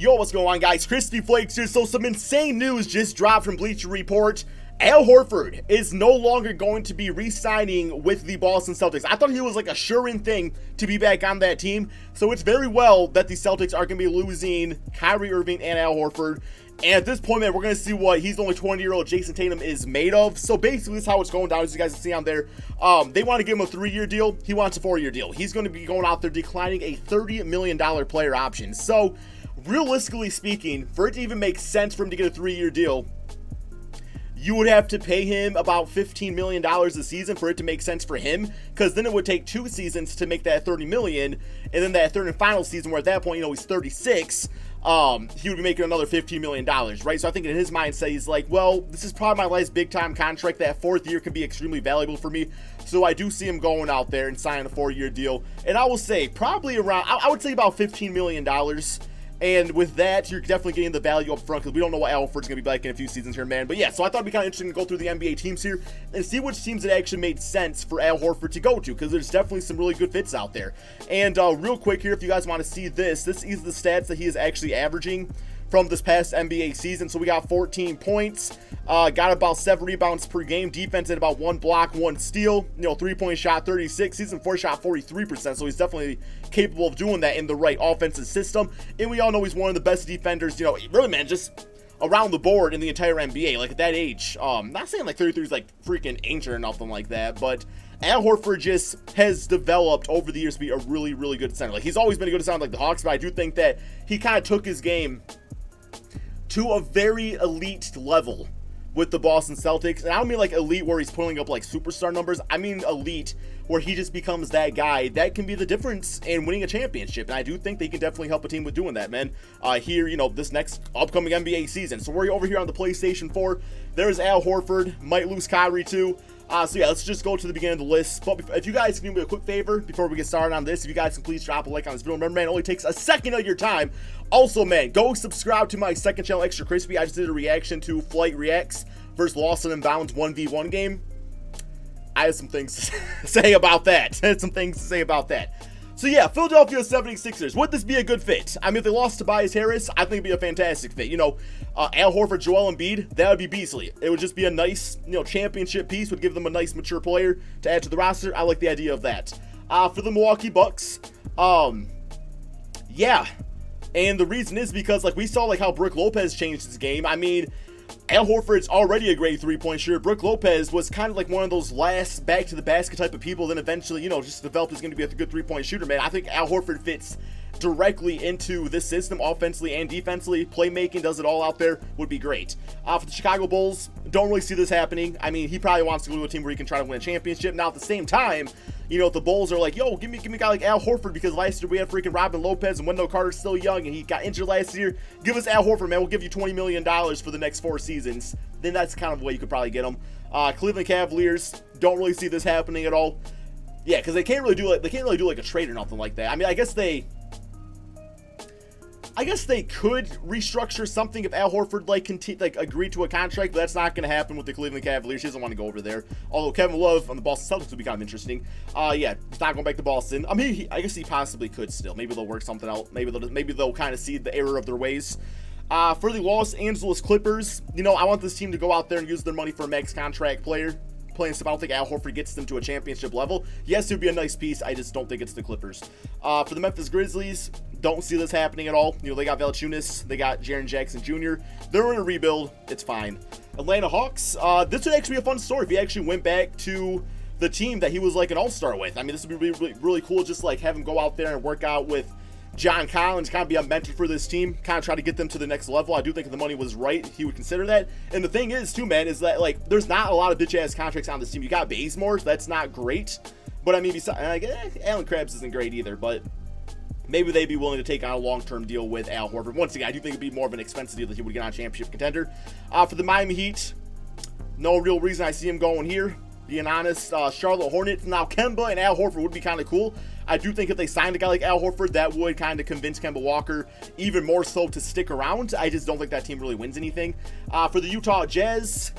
Yo, what's going on, guys? KrispyFlakes here. So some insane news just dropped from Bleacher Report. Al Horford is no longer going to be re-signing with the Boston Celtics. I thought he was like a sure-in thing to be back on that team. So it's very well that the Celtics are going to be losing Kyrie Irving and Al Horford. And at this point, man, we're going to see what he's only 20-year-old Jason Tatum is made of. So basically, this is how it's going down, as you guys can see on there. They want to give him a 3-year deal. He wants a 4-year deal. He's going to be going out there declining a $30 million player option. So realistically speaking, for it to even make sense for him to get a 3-year deal, you would have to pay him about $15 million a season for it to make sense for him, because then it would take 2 seasons to make that $30 million, and then that third and final season, where at that point, you know, he's 36, he would be making another $15 million, right? So I think in his mindset, he's like, well, this is probably my last big-time contract. That 4th year can be extremely valuable for me, so I do see him going out there and signing a 4-year deal, and I will say, probably around, I would say about $15 million. And with that, you're definitely getting the value up front, because we don't know what Al Horford's going to be like in a few seasons here, man. But yeah, so I thought it'd be kind of interesting to go through the NBA teams here and see which teams it actually made sense for Al Horford to go to, because there's definitely some really good fits out there. And real quick here, if you guys want to see this is the stats that he is actually averaging from this past NBA season. So we got 14 points, got about 7 rebounds per game, defense at about 1 block, 1 steal, you know, 3-point shot 36, season 4 shot 43%, so he's definitely capable of doing that in the right offensive system. And we all know he's one of the best defenders, you know, really, man, just around the board in the entire NBA. Like, at that age, not saying like 33 is like freaking ancient or nothing like that, but Al Horford just has developed over the years to be a really, really good center. Like, he's always been a good center like the Hawks, but I do think that he kind of took his game to a very elite level with the Boston Celtics. And I don't mean like elite where he's pulling up like superstar numbers. I mean elite where he just becomes that guy that can be the difference in winning a championship. And I do think they can definitely help a team with doing that, man. Here, you know, this next upcoming NBA season. So we're over here on the PlayStation 4. There's Al Horford. Might lose Kyrie too. So yeah, let's just go to the beginning of the list. But if you guys can do me a quick favor before we get started on this, if you guys can please drop a like on this video. Remember, man, it only takes a second of your time. Also, man, go subscribe to my second channel, Extra Crispy. I just did a reaction to Flight Reacts versus Lawson and Bounds 1v1 game. I have some things to say about that. So yeah, Philadelphia 76ers. Would this be a good fit? I mean, if they lost Tobias Harris, I think it'd be a fantastic fit. You know, Al Horford, Joel Embiid, that would be beastly. It would just be a nice, you know, championship piece. Would give them a nice mature player to add to the roster. I like the idea of that. For the Milwaukee Bucks, yeah. And the reason is because, like, we saw, like, how Brook Lopez changed his game. I mean, Al Horford's already a great 3-point shooter. Brook Lopez was kind of like one of those last back-to-the-basket type of people, then eventually, you know, just developed as going to be a good 3-point shooter, man. I think Al Horford fits directly into this system, offensively and defensively. Playmaking, does it all out there, would be great. For the Chicago Bulls, don't really see this happening. I mean, he probably wants to go to a team where he can try to win a championship. Now, at the same time, you know, if the Bulls are like, yo, give me a guy like Al Horford, because last year we had freaking Robin Lopez and Wendell Carter's still young and he got injured last year. Give us Al Horford, man. We'll give you $20 million for the next 4 seasons. Then that's kind of the way you could probably get him. Cleveland Cavaliers, don't really see this happening at all. Yeah, because they can't really do like a trade or nothing like that. I mean, I guess they could restructure something if Al Horford like agreed to a contract, but that's not going to happen with the Cleveland Cavaliers. He doesn't want to go over there. Although Kevin Love on the Boston Celtics would be kind of interesting. Yeah, he's not going back to Boston. I mean, I guess he possibly could still. Maybe they'll work something out. Maybe they'll kind of see the error of their ways. For the Los Angeles Clippers, you know, I want this team to go out there and use their money for a max contract player. Playing stuff, I don't think Al Horford gets them to a championship level. Yes, it would be a nice piece. I just don't think it's the Clippers. For the Memphis Grizzlies, don't see this happening at all. You know, they got Valanciunas, they got Jaren Jackson Jr. They're in a rebuild. It's fine. Atlanta Hawks, this would actually be a fun story if he actually went back to the team that he was like an all-star with. I mean, this would be really, really cool. Just like have him go out there and work out with John Collins, kind of be a mentor for this team, kind of try to get them to the next level. I do think if the money was right, he would consider that. And the thing is, too, man, is that, like, there's not a lot of bitch-ass contracts on this team. You got Bazemore, so that's not great. But, I mean, besides, Alan Krabs isn't great either, but maybe they'd be willing to take on a long-term deal with Al Horford. Once again, I do think it'd be more of an expensive deal that he would get on a championship contender. For the Miami Heat, no real reason I see him going here. Being honest, Charlotte Hornets, now Kemba and Al Horford would be kind of cool. I do think if they signed a guy like Al Horford, that would kind of convince Kemba Walker even more so to stick around. I just don't think that team really wins anything. For the Utah Jazz,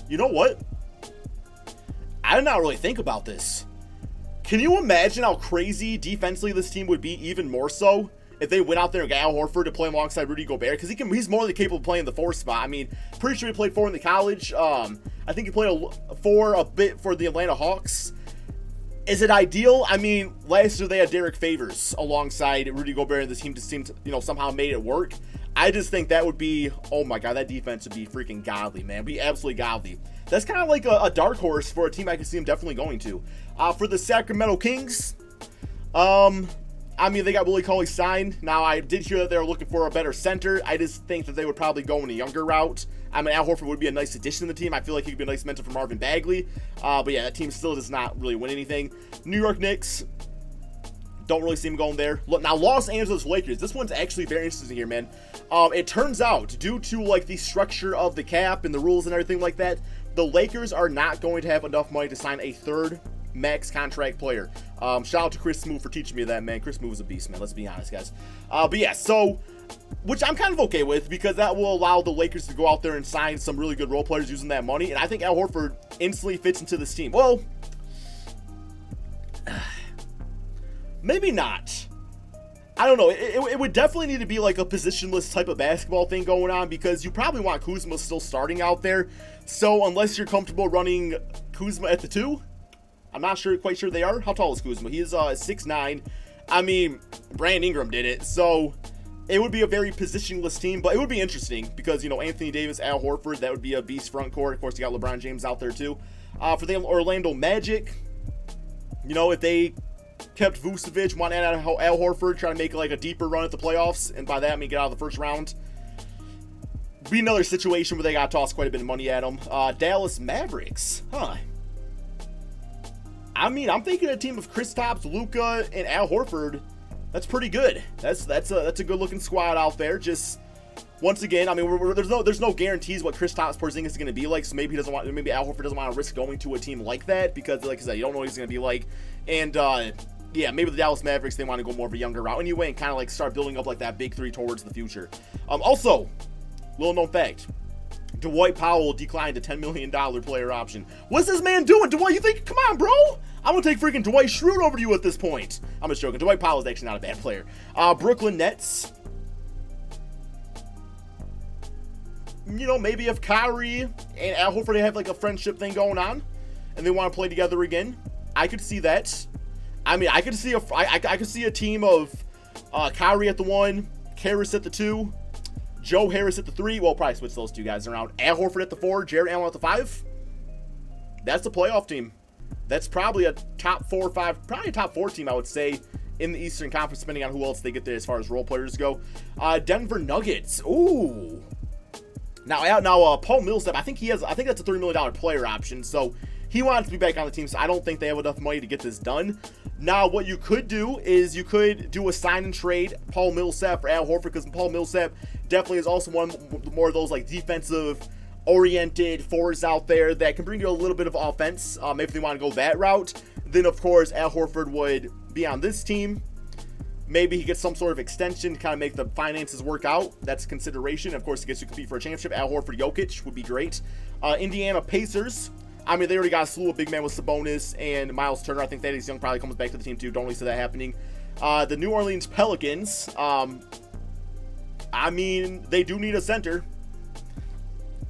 you know what? I did not really think about this. Can you imagine how crazy defensively this team would be even more so if they went out there and got Al Horford to play alongside Rudy Gobert, because he's more than capable of playing the 4 spot. I mean, pretty sure he played 4 in the college. I think he played a 4 a bit for the Atlanta Hawks. Is it ideal? I mean, last year they had Derek Favors alongside Rudy Gobert, and the team just seemed to, somehow made it work. I just think that would be, oh my God, that defense would be freaking godly, man. It'd be absolutely godly. That's kind of like a dark horse for a team I can see them definitely going to. For the Sacramento Kings, I mean, they got Willie Cauley signed. Now, I did hear that they were looking for a better center. I just think that they would probably go in a younger route. I mean, Al Horford would be a nice addition to the team. I feel like he could be a nice mentor for Marvin Bagley. But yeah, that team still does not really win anything. New York Knicks, don't really see him going there. Now, Los Angeles Lakers, this one's actually very interesting here, man. It turns out, due to like the structure of the cap and the rules and everything like that, the Lakers are not going to have enough money to sign a third max contract player. Shout out to Chris Smoove for teaching me that, man. Chris Smoove is a beast, man. Let's be honest, guys. But yeah, so, which I'm kind of okay with, because that will allow the Lakers to go out there and sign some really good role players using that money. And I think Al Horford instantly fits into this team. Well, maybe not. I don't know. It would definitely need to be like a positionless type of basketball thing going on, because you probably want Kuzma still starting out there. So unless you're comfortable running Kuzma at the 2, I'm not quite sure they are. How tall is Kuzma? He is 6'9". I mean, Brandon Ingram did it. So it would be a very positionless team, but it would be interesting because, Anthony Davis, Al Horford, that would be a beast front court. Of course, you got LeBron James out there too. For the Orlando Magic, if they kept Vucevic, want to add Al Horford, try to make like a deeper run at the playoffs, and by that I mean get out of the first round, be another situation where they got tossed quite a bit of money at them. Dallas Mavericks, I mean, I'm thinking a team of Kristaps, Luka, and Al Horford. That's pretty good. That's a good looking squad out there. Just once again, I mean, there's no guarantees what Kristaps Porzingis is going to be like. So maybe Al Horford doesn't want to risk going to a team like that, because, like I said, you don't know what he's going to be like. And yeah, maybe the Dallas Mavericks, they want to go more of a younger route anyway, and kind of like start building up like that big 3 towards the future. Also, little known fact. Dwight Powell declined a $10 million player option. What's this man doing? Dwight, you think, come on, bro? I'm going to take freaking Dwight Schrute over to you at this point. I'm just joking. Dwight Powell is actually not a bad player. Brooklyn Nets. Maybe if Kyrie and Al Horford, they have like a friendship thing going on and they want to play together again, I could see that. I mean, I could see a team of Kyrie at the 1, Harris at the 2, Joe Harris at the 3. Well, probably switch those 2 guys around. Al Horford at the 4, Jared Allen at the 5. That's a playoff team. That's probably a top 4 or 5, probably a top 4 team, I would say, in the Eastern Conference, depending on who else they get there as far as role players go. Denver Nuggets. Ooh. Now, Paul Millsap, I think that's a $3 million player option, so he wants to be back on the team, so I don't think they have enough money to get this done. Now, what you could do is you could do a sign and trade Paul Millsap for Al Horford, because Paul Millsap definitely is also one more of those like defensive oriented fours out there that can bring you a little bit of offense. Maybe if they want to go that route, then of course Al Horford would be on this team. Maybe he gets some sort of extension to kind of make the finances work out. That's a consideration. Of course, he gets to compete for a championship. Al Horford, Jokic would be great. Indiana Pacers. I mean, they already got a slew of big men with Sabonis and Miles Turner. I think Thaddeus Young probably comes back to the team too. Don't really see that happening. The New Orleans Pelicans. I mean, they do need a center.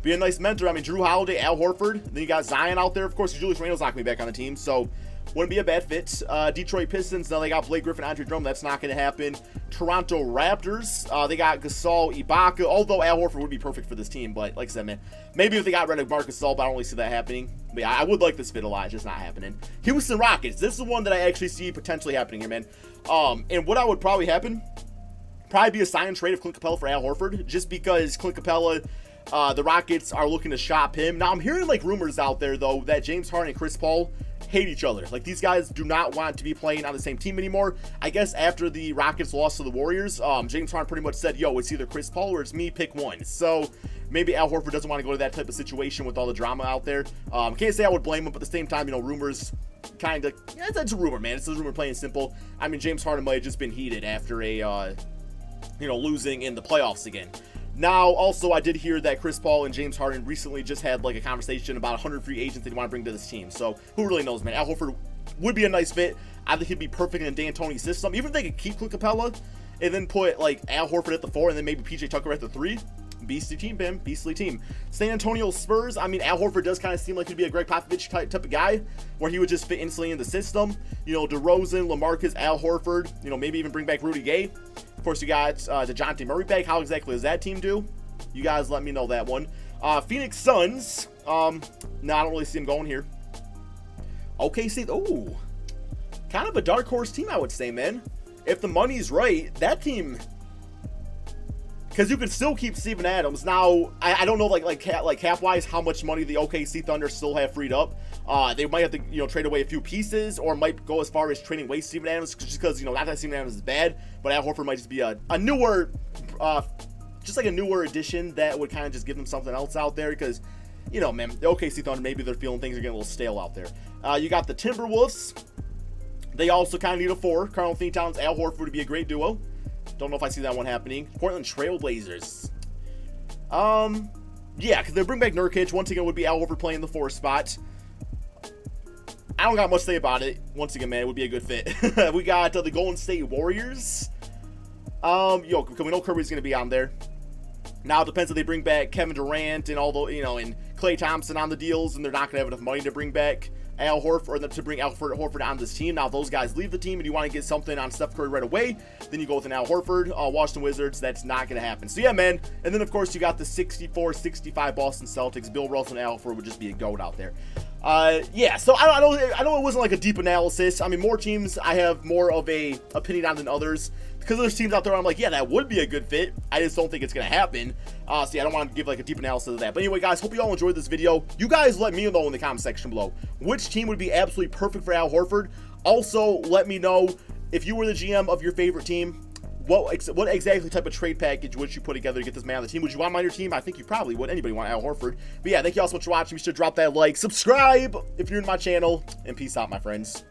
Be a nice mentor. I mean, Drew Holiday, Al Horford. Then you got Zion out there. Of course, Julius Randle's not going to be back on the team, so wouldn't be a bad fit. Detroit Pistons. Now they got Blake Griffin, Andre Drummond. That's not going to happen. Toronto Raptors. They got Gasol, Ibaka. Although Al Horford would be perfect for this team, but like I said, man, maybe if they got rid of Marc Gasol, but I don't really see that happening. But yeah, I would like this fit a lot. It's just not happening. Houston Rockets. This is one that I actually see potentially happening here, man. And what I would probably happen, be a sign and trade of Clint Capella for Al Horford, just because Clint Capella, the Rockets are looking to shop him. Now, I'm hearing like rumors out there, though, that James Harden and Chris Paul hate each other. Like, these guys do not want to be playing on the same team anymore. I guess after the Rockets lost to the Warriors, James Harden pretty much said, yo, it's either Chris Paul or it's me, pick one. So maybe Al Horford doesn't want to go to that type of situation with all the drama out there. Can't say I would blame him, but at the same time, rumors kind of, yeah, that's a rumor, man. It's a rumor, plain and simple. I mean, James Harden might have just been heated after a, losing in the playoffs again. Now, also, I did hear that Chris Paul and James Harden recently just had like a conversation about 100 free agents they want to bring to this team. So who really knows, man? Al Horford would be a nice fit. I think he'd be perfect in Dan Tony's system. Even if they could keep Clint Capella and then put like Al Horford at the 4 and then maybe PJ Tucker at the 3. Beastly team, Ben. Beastly team. San Antonio Spurs. I mean, Al Horford does kind of seem like he'd be a Greg Popovich type of guy, where he would just fit instantly in the system. You know, DeRozan, LaMarcus, Al Horford. You know, maybe even bring back Rudy Gay. Of course, you got DeJounte Murray back. How exactly does that team do? You guys let me know that one. Phoenix Suns. No, I don't really see him going here. OKC. Oh, kind of a dark horse team, I would say, man. If the money's right, that team. Because you could still keep Steven Adams. Now, I don't know, like cap-wise, how much money the OKC Thunder still have freed up. They might have to, you know, trade away a few pieces, or might go as far as trading away Steven Adams, just because, you know, not that Steven Adams is bad, but Al Horford might just be a newer, just like a newer addition that would kind of just give them something else out there. Because, you know, man, the OKC Thunder, maybe they're feeling things are getting a little stale out there. You got the Timberwolves. They also kind of need a 4. Karl-Anthony Towns, Al Horford would be a great duo. Don't know if I see that one happening. Portland Trailblazers. Yeah, because they bring back Nurkic. Once again, would be Al Horford playing the 4 spot. I don't got much to say about it. Once again, man, it would be a good fit. We got the Golden State Warriors. We know Curry's going to be on there. Now, it depends if they bring back Kevin Durant and all the, you know, and Klay Thompson on the deals, and they're not going to have enough money to bring back Al Horford, or to bring Al Horford on this team. Now, if those guys leave the team and you want to get something on Steph Curry right away, then you go with an Al Horford. Washington Wizards, that's not going to happen. So, yeah, man. And then, of course, you got the 64-65 Boston Celtics. Bill Russell and Al Horford would just be a goat out there. Yeah, so I know it wasn't like a deep analysis. I mean, more teams I have more of a opinion on than others. Because there's teams out there where I'm like, yeah, that would be a good fit. I just don't think it's going to happen. So yeah, I don't want to give like a deep analysis of that. But anyway, guys, hope you all enjoyed this video. You guys let me know in the comment section below which team would be absolutely perfect for Al Horford. Also, let me know if you were the GM of your favorite team, what exactly type of trade package would you put together to get this man on the team? Would you want him on your team? I think you probably would. Anybody want Al Horford? But yeah, thank you all so much for watching. Be sure to drop that like, subscribe if you're in my channel, and peace out, my friends.